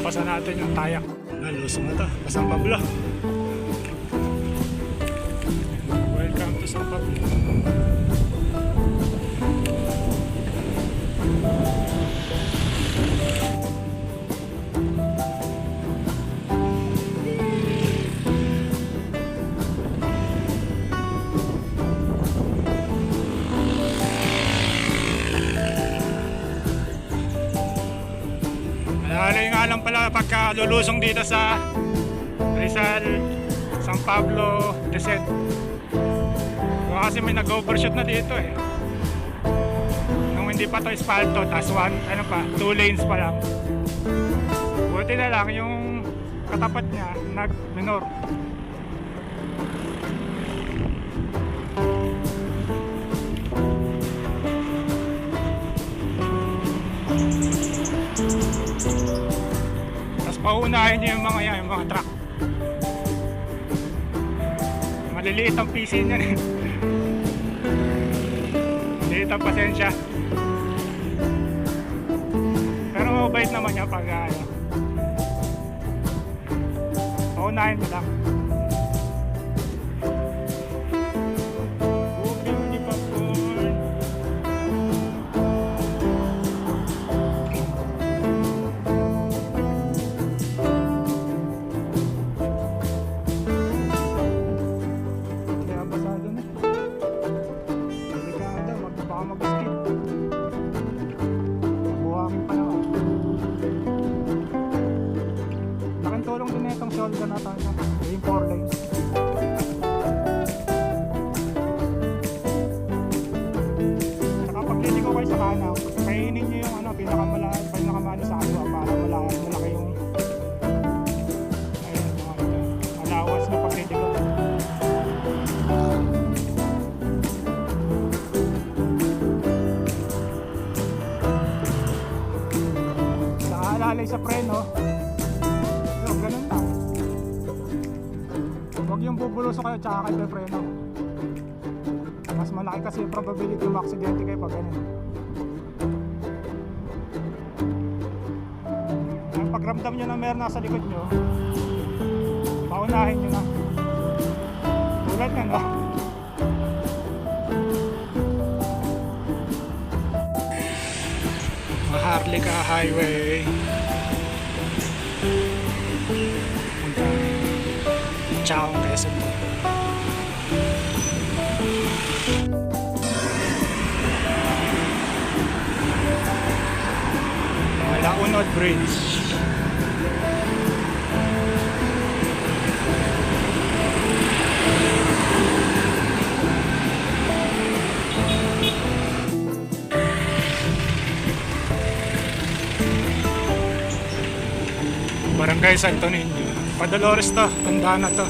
Pasa natin yung tayak. Nalusong na to. San Pablo. Welcome to San Pablo. Alay nga lang pala pagka lulusong dito sa Rizal, San Pablo, Desed. Kasi may nag-overshoot na dito eh. Nung hindi pa to espalto, tas 2 lanes pa lang. Buti na lang yung katapat niya nag-minor. Tapos paunahin niyo yung mga yan, yung mga truck. Maliliit ang PC niyan. Maliliit ang pasensya. Pero mabait naman niya pag paunahin mo lang. Tulong din na itong shoulder na tayo, yung 4 lanes. Saka pag liligaw kayo sa kanan, kainin nyo yung pinakamano sa kaliwa para malaki yung allowance na pag liligaw. Nakaalalay sa preno, ganun lang. Huwag yung bubuloso kayo tsaka kayo preno. Mas malaki kasi yung probability yung aksidente kayo pag ganun. Ang pagramdam nyo na meron nasa likod nyo, paunahin nyo na. Tulad nga no? Maharlika Highway. Ciao, Quezon. Launod Bridge. Barangay Santo Niño. Padolores to, tandaan na to.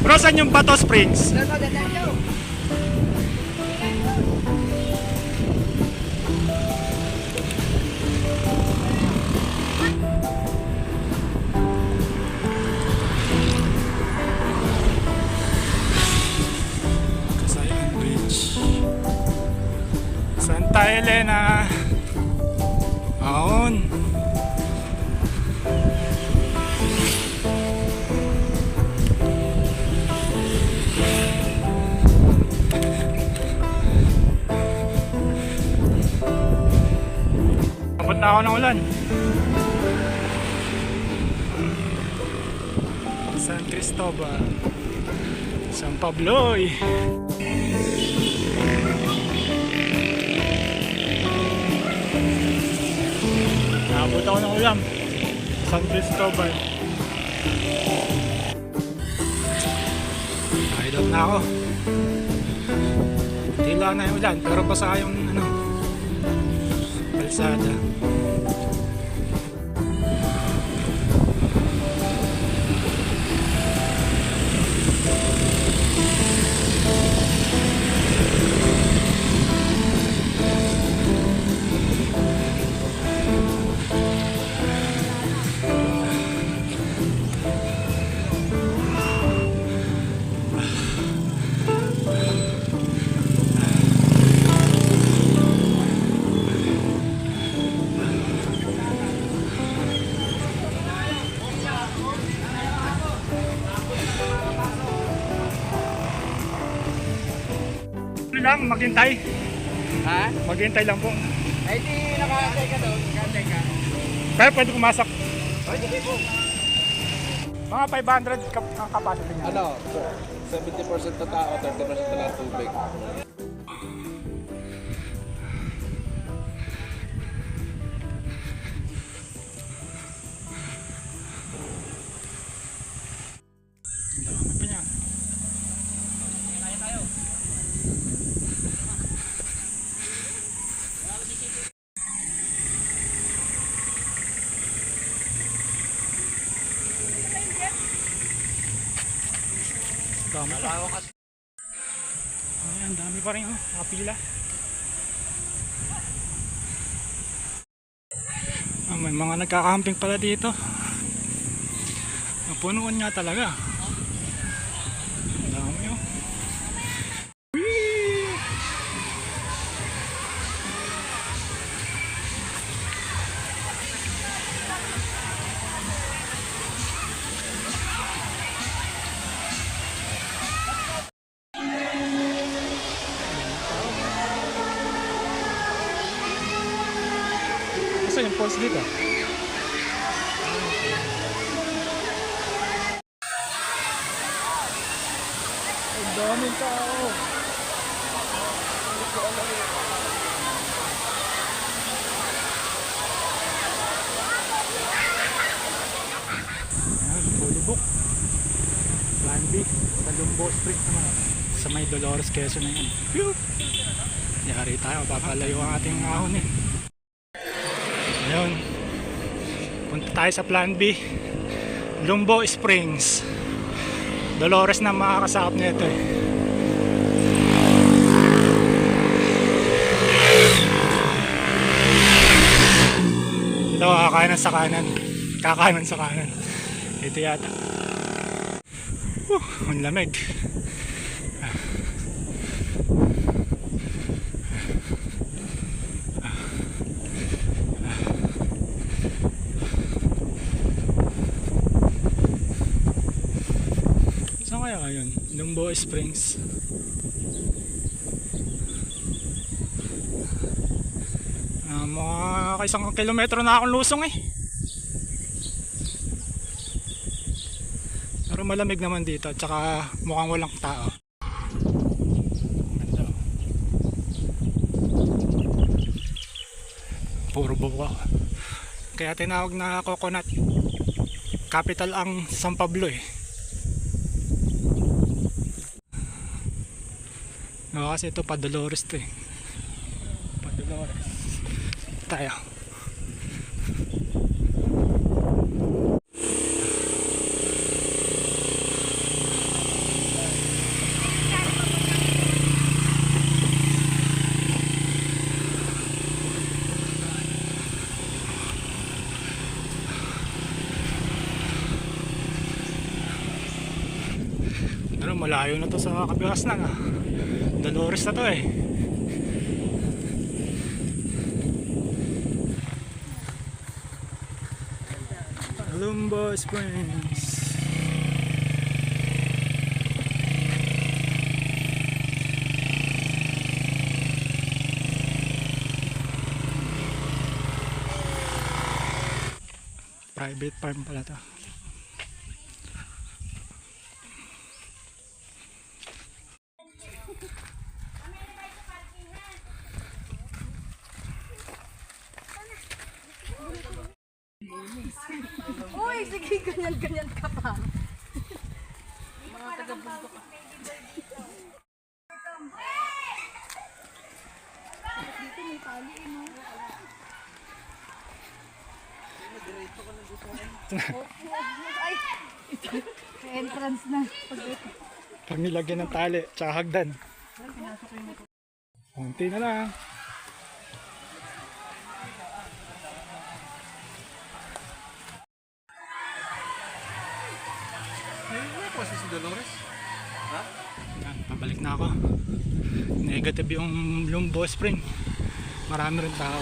Bro, saan yung Bato Springs? Kasayan Bridge. Santa Elena. Aon. Papunta ako ng ulan. San Cristobal, San Pablo. Nakabot ako ng ulam. San Cristobal. na ako. Tila na yung ulan pero basa yung ano, kalsada. Ano lang, maghintay. Ha? Maghintay lang po. Ay di nakakantay ka doon, nakakantay ka. Pero pwede pumasok. Ay di po. Mga 500 ang capacity niya. Ano? 70% na tao, 30% na lang tubig. Dami pa niya. Dami pa. Ayan, dami pa rin oh, nakapila. May mga nagkakamping pala dito. Napunuan nga talaga. Dami oh. Kasi yung falls dito. Ang daming tao. Ayan, Pulibok. Plan B. Sa Lumbo Street naman. Sa may Dolores, Quezon na yan. Phew! Yari tayo, papalayo ang ating ahon eh. Ayun. Punta tayo sa Plan B. Lumbo Springs. Dolores na makakasakop nito eh. Ito, kakanan sa kanan. Kakanan sa kanan. Ito yata. Ang lamig. Saan kaya yun? Lumbo Springs. Mga isang kilometro na akong lusong eh. Pero malamig naman dito at saka mukhang walang tao. Ito. Puro buko. Kaya tinawag na coconut capital ang San Pablo eh. No, kasi ito pa Dolores to eh. Pa Dolores. Tayo. Pero malayo na to sa Kapigasnan ah. Dolores na to eh. Lumbo Springs. Private farm pala to. Uy, sige, ganyan-ganyan ka pa. Mga taga-bunto ka. Dito may tali, no? Ay! May entrance na. Pag nilagyan ng tali, tsaka hagdan. Kunti na lang. May po si Dolores. Ha? Yan, pabalik na ako. Negative yung Lumbo Spring. Marami rin tao.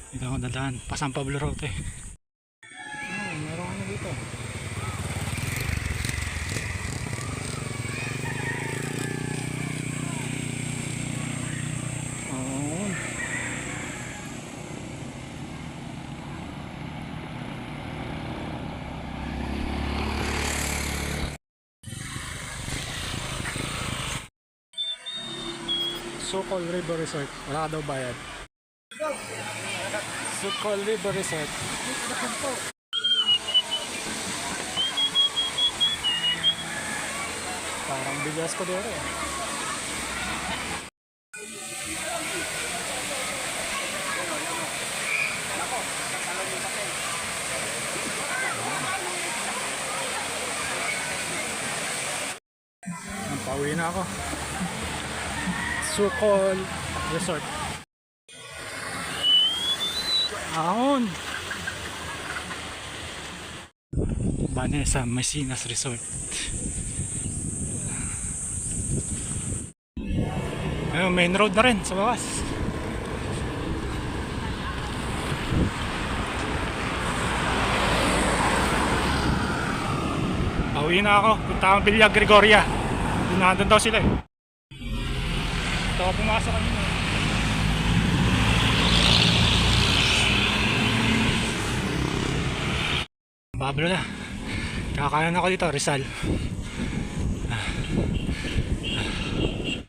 Dito ako dadaan. Pa San Pablo Road eh. Oh, meron ano dito. Oh. Sukol River Resort. Wala ka daw bayad. Sukol River Resort. Parang bigas ko dito eh. Pauwi na ako. Sukol Resort. Ahon. Vanessa Mesinas Resort. Ayun, main road na rin sa bawas. Pauwi na ako. Punta akong Villa Gregoria. Nandun daw sila eh. Ito ako pumasok kanina. Pablo na. Kakanan ako dito, Rizal.